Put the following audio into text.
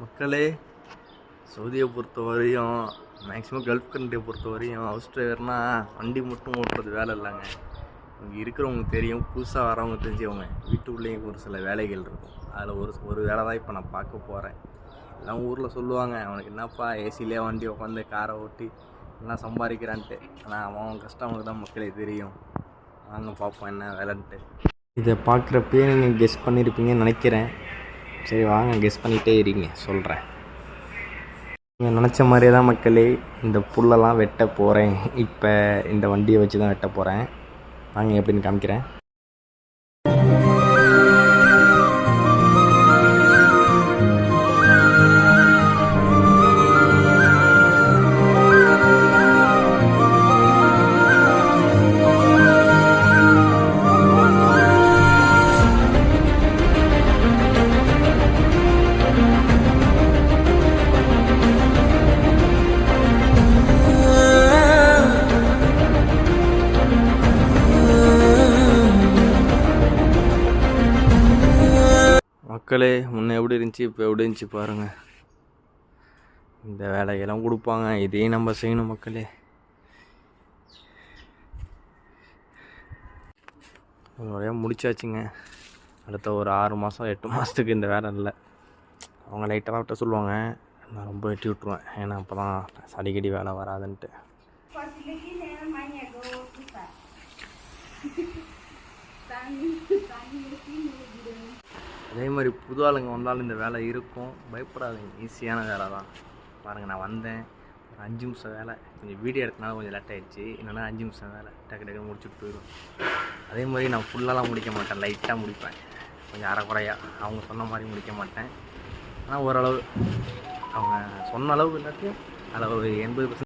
மக்களே, சவுதியை பொறுத்த வரையும் மேக்ஸிமம் கல்ஃப் கண்ட்ரியை பொறுத்த வரையும் ஹவுஸ் டிரைவர்னா வண்டி மட்டும் ஓட்டுறது வேலை இல்லைங்க. இங்கே இருக்கிறவங்க தெரியும், புதுசாக வரவங்க தெரிஞ்சவங்க வீட்டுக்குள்ளேயும் ஒரு சில வேலைகள் இருக்கும். அதில் ஒரு வேலை தான் இப்போ நான் பார்க்க போகிறேன். எல்லாம் ஊரில் சொல்லுவாங்க, அவனுக்கு என்னப்பா ஏசிலே வண்டி உட்காந்து காரை ஓட்டி எல்லாம் சம்பாதிக்கிறான்ட்டு. ஆனால் அவன் கஷ்டம் அவனுக்கு தான் மக்களே தெரியும். வாங்க பார்ப்போம் என்ன வேலைன்ட்டு. இதை பார்க்குறப்பே நீங்கள் கெஸ் பண்ணியிருப்பீங்கன்னு நினைக்கிறேன். சரி வாங்க கெஸ் பண்ணிகிட்டே இருங்க, சொல்கிறேன். நீங்கள் நினச்ச மாதிரியே தான் மக்களே, இந்த புல்லெல்லாம் வெட்ட போகிறேன். இப்போ இந்த வண்டியை வச்சு தான் வெட்ட போகிறேன். வாங்க எப்படின்னு காமிக்கிறேன். மக்களே, முன்னே எப்படி இருந்துச்சு இப்போ எப்படி இருந்துச்சு பாருங்கள். இந்த வேலையெல்லாம் கொடுப்பாங்க, இதையும் நம்ம செய்யணும் மக்களே. ஒரு வழியாக முடிச்சாச்சுங்க. அடுத்த ஒரு 6 மாதம் 8 மாதத்துக்கு இந்த வேலை இல்லை. அவங்க லைட்டாக விட்ட சொல்லுவாங்க, நான் ரொம்ப வெட்டி விட்ருவேன். ஏன்னா அப்போ தான் அடிக்கடி வேலை வராதுன்ட்டு. அதே மாதிரி புது ஆளுங்க வந்தாலும் இந்த வேலை இருக்கும், பயப்படாதுங்க. ஈஸியான வேலை தான். பாருங்கள், நான் வந்தேன், ஒரு 5 நிமிஷம் வேலை. கொஞ்சம் வீடியோ எடுத்தனால கொஞ்சம் லேட் ஆகிடுச்சு. இல்லைன்னா 5 நிமிஷம் வேலை டக்கு டக்கு முடிச்சுட்டு போயிடும். அதே மாதிரி நான் ஃபுல்லாலாம் முடிக்க மாட்டேன், லைட்டாக முடிப்பேன். கொஞ்சம் அரைக்குறையாக அவங்க சொன்ன மாதிரி முடிக்க மாட்டேன். ஆனால் ஓரளவு அவங்க சொன்ன அளவுக்கு இல்லாட்டி அதில் ஒரு 80%